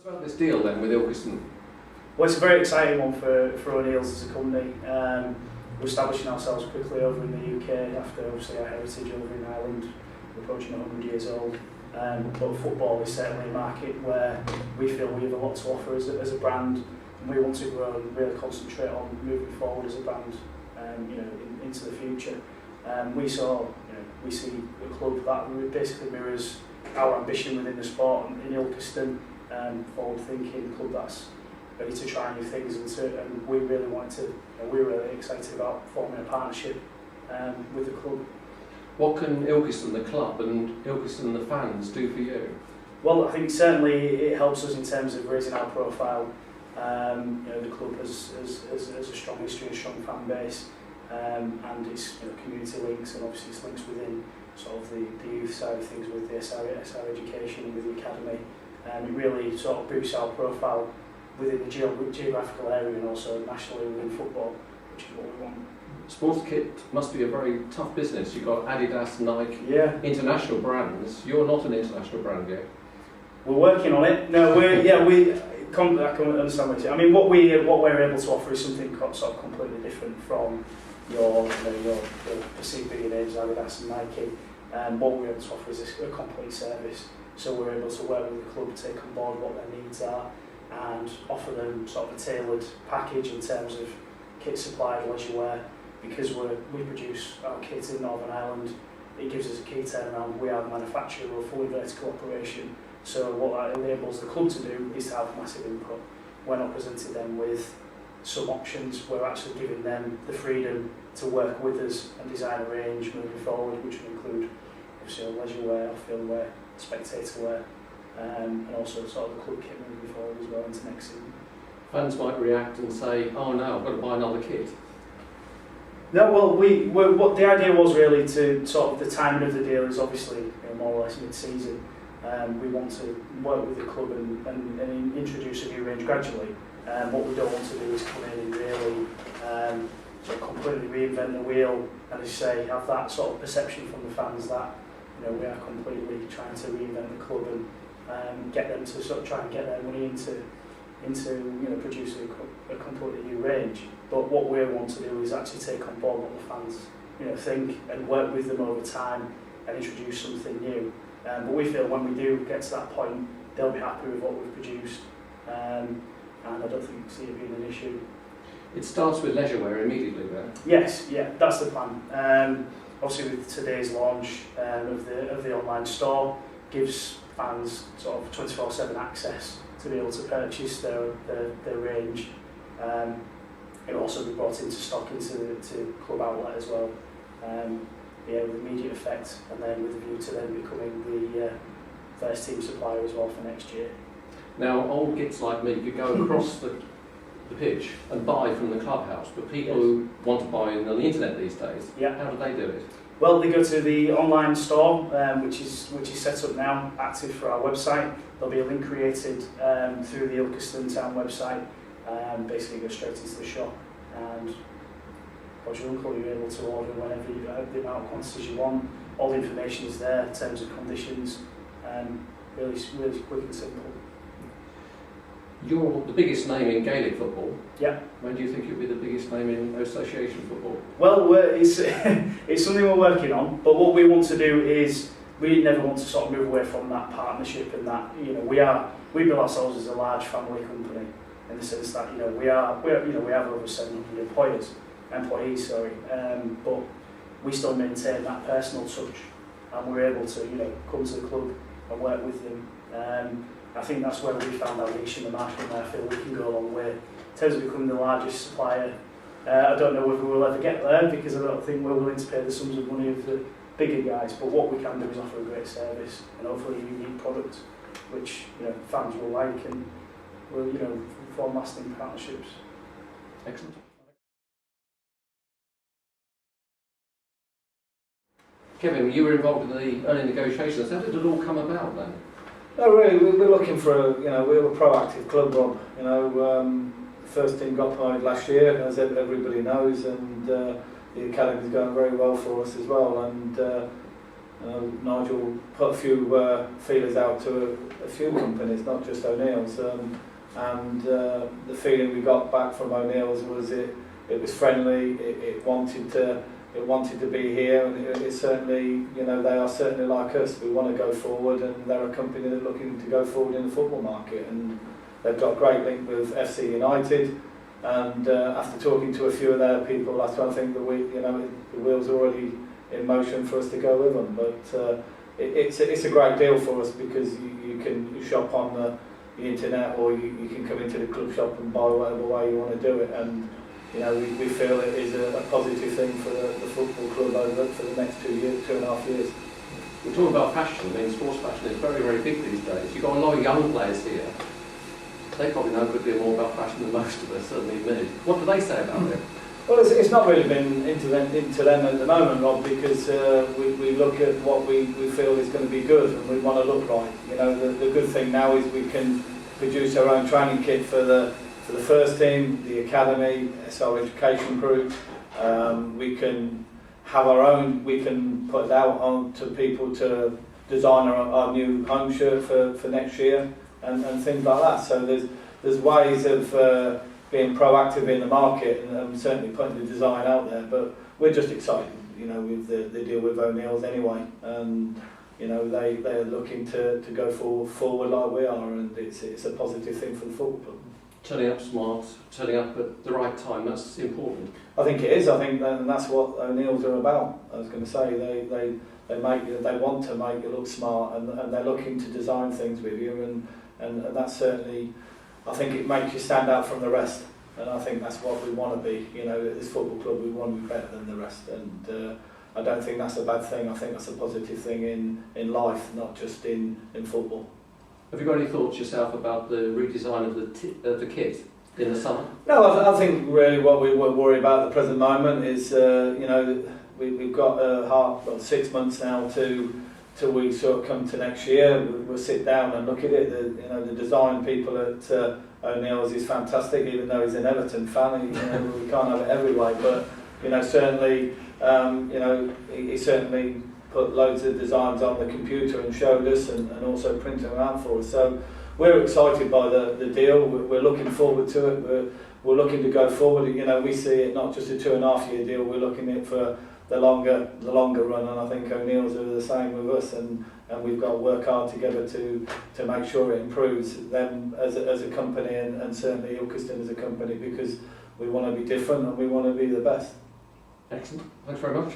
About this deal then with Ilkeston? Well, it's a very exciting one for O'Neill's as a company. We're establishing ourselves quickly over in the UK after obviously our heritage over in Ireland. We're approaching 100 years old. But football is certainly a market where we feel we have a lot to offer as a brand, and we want to grow and really concentrate on moving forward as a brand, into the future. We see a club that basically mirrors our ambition within the sport in Ilkeston. Forward-thinking club that's ready to try new things, and we really want to. We're really excited about forming a partnership with the club. What can Ilkeston, the club, and Ilkeston, the fans, do for you? Well, I think certainly it helps us in terms of raising our profile. The club has a strong history, a strong fan base, and its community links, and obviously its links within sort of the youth side of things with the SR education and with the academy. It really sort of boosts our profile within the geographical area and also nationally within football, which is what we want. Sports kit must be a very tough business. You've got Adidas, Nike, international brands. You're not an international brand yet. We're working on it. No, I can understand what you say. I mean, what we're able to offer is something sort of completely different from your perceived bigger names, Adidas and Nike. What we're able to offer is a complete service. So we're able to work with the club, take on board what their needs are, and offer them sort of a tailored package in terms of kit supply, leisure wear. Because we produce our kit in Northern Ireland, it gives us a key turnaround. We are the manufacturer, we're a fully vertical operation. So what that enables the club to do is to have massive input. We're not presenting them with some options, we're actually giving them the freedom to work with us and design a range moving forward, which will include obviously leisure wear, off-field wear, spectator wear, and also sort of the club kit moving forward as well into next season. Fans might react and say, "Oh no, I've got to buy another kit." No, well, what the idea was really to sort of the timing of the deal is obviously more or less mid-season. We want to work with the club and introduce a new range gradually. What we don't want to do is come in and really sort of completely reinvent the wheel, and as you say, have that sort of perception from the fans that we are completely trying to reinvent the club and get them to sort of try and get their money into producing a completely new range. But what we want to do is actually take on board what the fans think and work with them over time and introduce something new. But we feel when we do get to that point, they'll be happy with what we've produced, and I don't think see it being an issue. It starts with leisure wear immediately then? Yes, yeah, that's the plan. Obviously with today's launch of the online store, gives fans sort of 24/7 access to be able to purchase their range. It'll also be brought into stock into club outlet as well. With immediate effect, and then with a view to then becoming the first team supplier as well for next year. Now, old gits like me could go across the pitch and buy from the clubhouse, but people who want to buy on the internet these days, how do they do it? Well, they go to the online store, which is set up now, active for our website. There'll be a link created through the Ilkeston Town website. Basically, go straight into the shop, and your uncle, you're able to order whenever you have the amount of quantities you want. All the information is there, terms and conditions, really quick and simple. You're the biggest name in Gaelic football. Yeah. When do you think you'll be the biggest name in association football? Well, it's something we're working on, but what we want to do is we never want to sort of move away from that partnership, and that we build ourselves as a large family company in the sense that we have over 700 employees, but we still maintain that personal touch, and we're able to come to the club and work with them. I think that's where we found our niche in the market, and I feel we can go a long way. In terms of becoming the largest supplier, I don't know whether we'll ever get there, because I don't think we're willing to pay the sums of money of the bigger guys, but what we can do is offer a great service and hopefully a unique product which fans will like, and will form lasting partnerships. Excellent. Kevin, you were involved in the early negotiations. How did it all come about then? No, really, we're looking for we're a proactive club, Rob. First team got promoted last year, as everybody knows, and the academy's going very well for us as well. And Nigel put a few feelers out to a few companies, not just O'Neill's, and the feeling we got back from O'Neill's was it was friendly, it wanted to be here, and it certainly, you know, they are certainly like us. We want to go forward, and they're a company that's looking to go forward in the football market, and they've got a great link with FC United. And after talking to a few of their people, that's why I think the wheels are already in motion for us to go with them. But it's a great deal for us because you can shop on the internet, or you can come into the club shop and buy whatever way you want to do it. And you know, we feel it is a positive thing for the football club over for the next 2.5 years. We're talking about fashion. I mean, sports fashion is very, very big these days. You've got a lot of young players here. They probably know a good deal more about fashion than most of us, certainly me. What do they say about it? Well, it's not really been into them at the moment, Rob, because we look at what we feel is going to be good, and we want to look right. You know, the good thing now is we can produce our own training kit for the first team, the academy, SR Education Group. We can have our own. We can put it out on to people to design our new home shirt for next year and things like that. So there's ways of being proactive in the market and certainly putting the design out there. But we're just excited, you know, with the deal with O'Neill's anyway. And you know, they are looking to go forward like we are, and it's a positive thing for the football club. Turning up smart, turning up at the right time, that's important. I think it is. I think that's what O'Neill's are about. I was going to say they want to make you look smart, and they're looking to design things with you, and that's certainly, I think it makes you stand out from the rest, and I think that's what we want to be. You know, at this football club we want to be better than the rest, and I don't think that's a bad thing. I think that's a positive thing in life, not just in football. Have you got any thoughts yourself about the redesign of the kit in the summer? No, I think really what we worry about at the present moment is, you know, we've got 6 months now till we sort of come to next year. We'll sit down and look at it. The design people at O'Neill's is fantastic, even though he's an Everton fan. You know, we can't have it every way, but you know, certainly, you know, he certainly put loads of designs on the computer and showed us, and also printed them out for us. So we're excited by the deal. We're looking forward to it. We're looking to go forward. You know, we see it not just a 2.5 year deal. We're looking at it for the longer run, and I think O'Neill's are the same with us. And we've got to work hard together to make sure it improves them as a company, and certainly Ilkeston as a company, because we want to be different and we want to be the best. Excellent. Thanks very much.